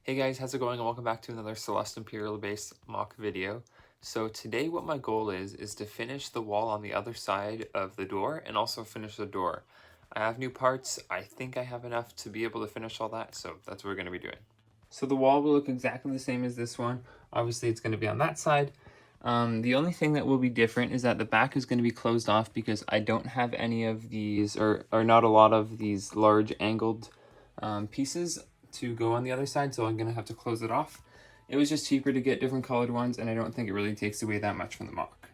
Hey guys, how's it going, and welcome back to another Sullust Imperial based mock video. So today what my goal is to finish the wall on the other side of the door and also finish the door. I have new parts. I think I have enough to be able to finish all that, so that's what we're going to be doing. So the wall will look exactly the same as this one. Obviously it's going to be on that side. The only thing that will be different is that the back is going to be closed off because I don't have any of these, or not a lot of these large angled pieces to go on the other side, so I'm gonna have to close it off. It was just cheaper to get different colored ones, and I don't think it really takes away that much from the mock.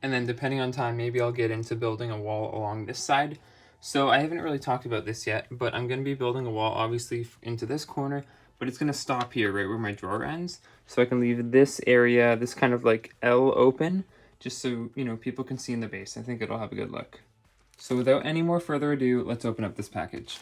And then depending on time, maybe I'll get into building a wall along this side. So I haven't really talked about this yet, but I'm gonna be building a wall obviously into this corner, but it's gonna stop here right where my drawer ends. So I can leave this area, this kind of like L open, just so, you know, people can see in the base. I think it'll have a good look. So without any more further ado, let's open up this package.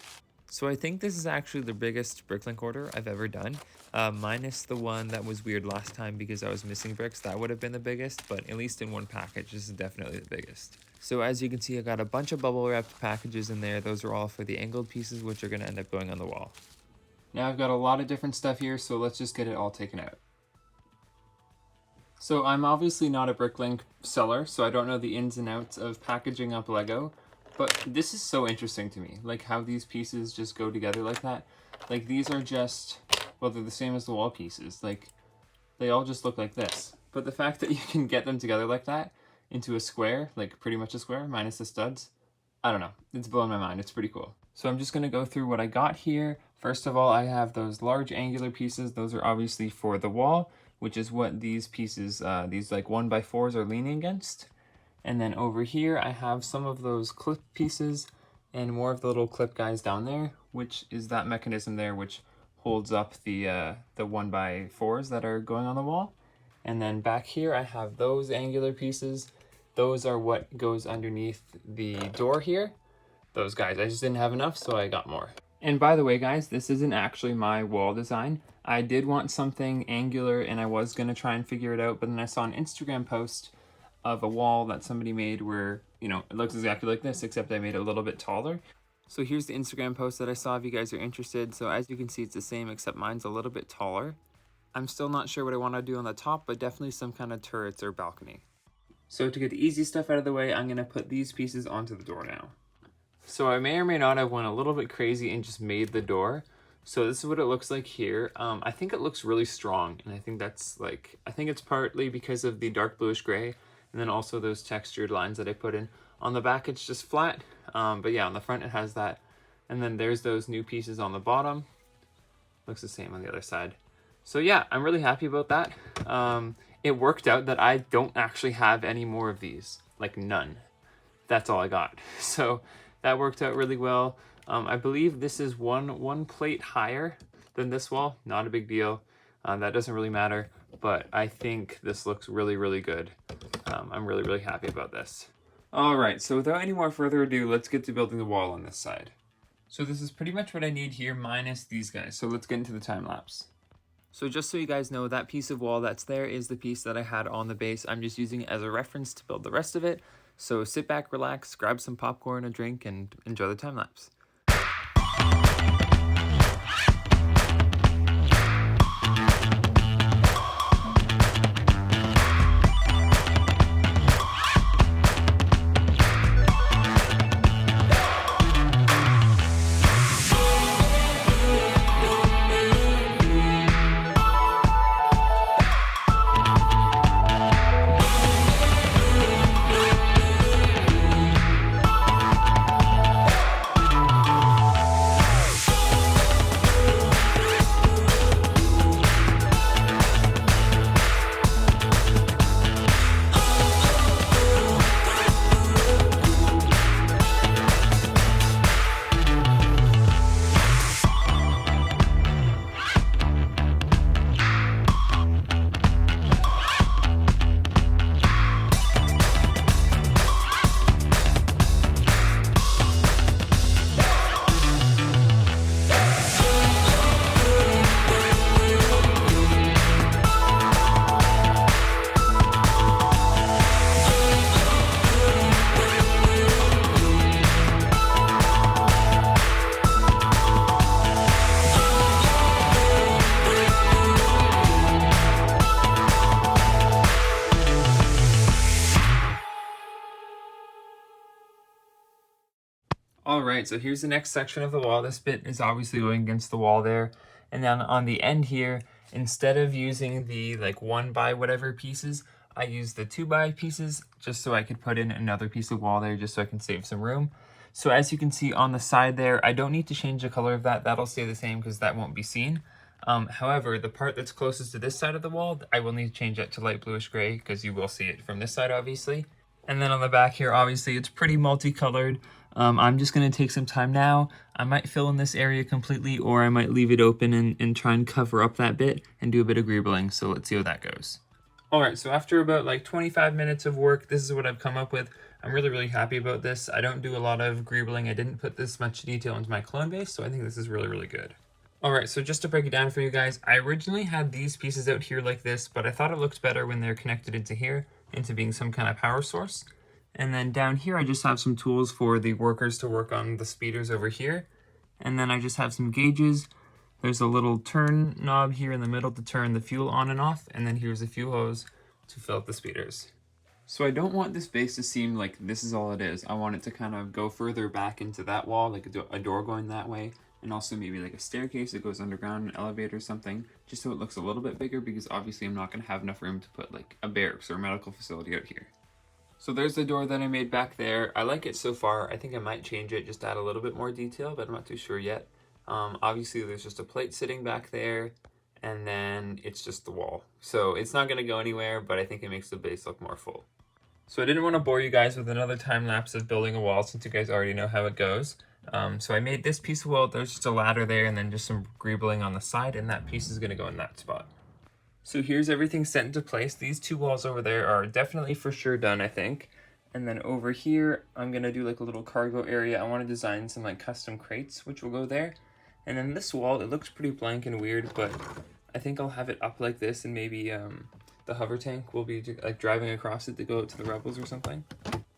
So I think this is actually the biggest Bricklink order I've ever done, minus the one that was weird last time because I was missing bricks. That would have been the biggest, but at least in one package, this is definitely the biggest. So as you can see, I got a bunch of bubble wrapped packages in there. Those are all for the angled pieces, which are going to end up going on the wall. Now I've got a lot of different stuff here, so let's just get it all taken out. So I'm obviously not a Bricklink seller, so I don't know the ins and outs of packaging up Lego. But this is so interesting to me, like how these pieces just go together like that. Like these are just, well, they're the same as the wall pieces. Like they all just look like this. But the fact that you can get them together like that into a square, like pretty much a square minus the studs, I don't know. It's blowing my mind. It's pretty cool. So I'm just going to go through what I got here. First of all, I have those large angular pieces. Those are obviously for the wall, which is what these pieces, these like 1x4s are leaning against. And then over here, I have some of those clip pieces and more of the little clip guys down there, which is that mechanism there, which holds up the 1x4s that are going on the wall. And then back here, I have those angular pieces. Those are what goes underneath the door here. Those guys, I just didn't have enough, so I got more. And by the way, guys, this isn't actually my wall design. I did want something angular, and I was gonna try and figure it out, but then I saw an Instagram post of a wall that somebody made where, you know, it looks exactly like this, except I made it a little bit taller. So here's the Instagram post that I saw if you guys are interested. So as you can see, it's the same, except mine's a little bit taller. I'm still not sure what I want to do on the top, but definitely some kind of turrets or balcony. So to get the easy stuff out of the way, I'm going to put these pieces onto the door now. So I may or may not have went a little bit crazy and just made the door. So this is what it looks like here. I think it looks really strong, and I think that's like, I think it's partly because of the dark bluish gray, and then also those textured lines that I put in. On the back, it's just flat, but yeah, on the front it has that. And then there's those new pieces on the bottom. Looks the same on the other side. So yeah, I'm really happy about that. It worked out that I don't actually have any more of these, like none. That's all I got. So that worked out really well. I believe this is one plate higher than this wall. Not a big deal. That doesn't really matter, but I think this looks really, really good. I'm really, really happy about this. All right, so without any more further ado, let's get to building the wall on this side. So this is pretty much what I need here minus these guys. So let's get into the time lapse. So just so you guys know, that piece of wall that's there is the piece that I had on the base. I'm just using it as a reference to build the rest of it. So sit back, relax, grab some popcorn, a drink, and enjoy the time lapse. All right, so here's the next section of the wall. This bit is obviously going against the wall there. And then on the end here, instead of using the like 1 by whatever pieces, I used the 2 by pieces just so I could put in another piece of wall there just so I can save some room. So as you can see on the side there, I don't need to change the color of that. That'll stay the same because that won't be seen. However, the part that's closest to this side of the wall, I will need to change that to light bluish gray because you will see it from this side, obviously. And then on the back here, obviously, it's pretty multicolored. I'm just going to take some time now. I might fill in this area completely, or I might leave it open and try and cover up that bit and do a bit of Gribbling. So let's see how that goes. All right, so after about like 25 minutes of work, this is what I've come up with. I'm really happy about this. I don't do a lot of Gribbling. I didn't put this much detail into my clone base, so I think this is really good. All right, so just to break it down for you guys, I originally had these pieces out here like this, but I thought it looked better when they're connected into here, into being some kind of power source. And then down here, I just have some tools for the workers to work on the speeders over here. And then I just have some gauges. There's a little turn knob here in the middle to turn the fuel on and off. And then here's a fuel hose to fill up the speeders. So I don't want this base to seem like this is all it is. I want it to kind of go further back into that wall, like a door going that way. And also maybe like a staircase that goes underground, an elevator or something, just so it looks a little bit bigger, because obviously I'm not going to have enough room to put like a barracks or a medical facility out here. So there's the door that I made back there. I like it so far. I think I might change it, just add a little bit more detail, but I'm not too sure yet. Obviously there's just a plate sitting back there, and then it's just the wall. So it's not going to go anywhere, but I think it makes the base look more full. So I didn't want to bore you guys with another time lapse of building a wall, since you guys already know how it goes. So I made this piece of wall. There's just a ladder there, and then just some Gribbling on the side, and that piece is going to go in that spot. So here's everything set into place. These 2 walls over there are definitely for sure done, I think. And then over here, I'm going to do like a little cargo area. I want to design some like custom crates, which will go there. And then this wall, it looks pretty blank and weird, but I think I'll have it up like this, and maybe the hover tank will be like driving across it to go out to the rebels or something.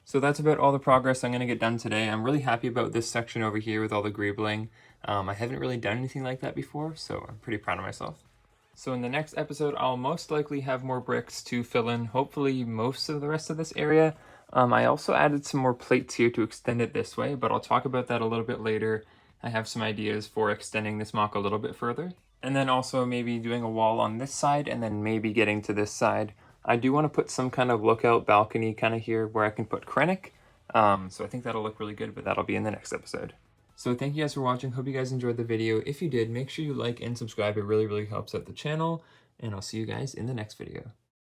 So that's about all the progress I'm going to get done today. I'm really happy about this section over here with all the Gribbling. I haven't really done anything like that before, so I'm pretty proud of myself. So in the next episode, I'll most likely have more bricks to fill in, hopefully most of the rest of this area. I also added some more plates here to extend it this way, but I'll talk about that a little bit later. I have some ideas for extending this mock a little bit further. And then also maybe doing a wall on this side, and then maybe getting to this side. I do want to put some kind of lookout balcony kind of here where I can put Krennic. So I think that'll look really good, but that'll be in the next episode. So thank you guys for watching. Hope you guys enjoyed the video. If you did, make sure you like and subscribe. It really helps out the channel. And I'll see you guys in the next video.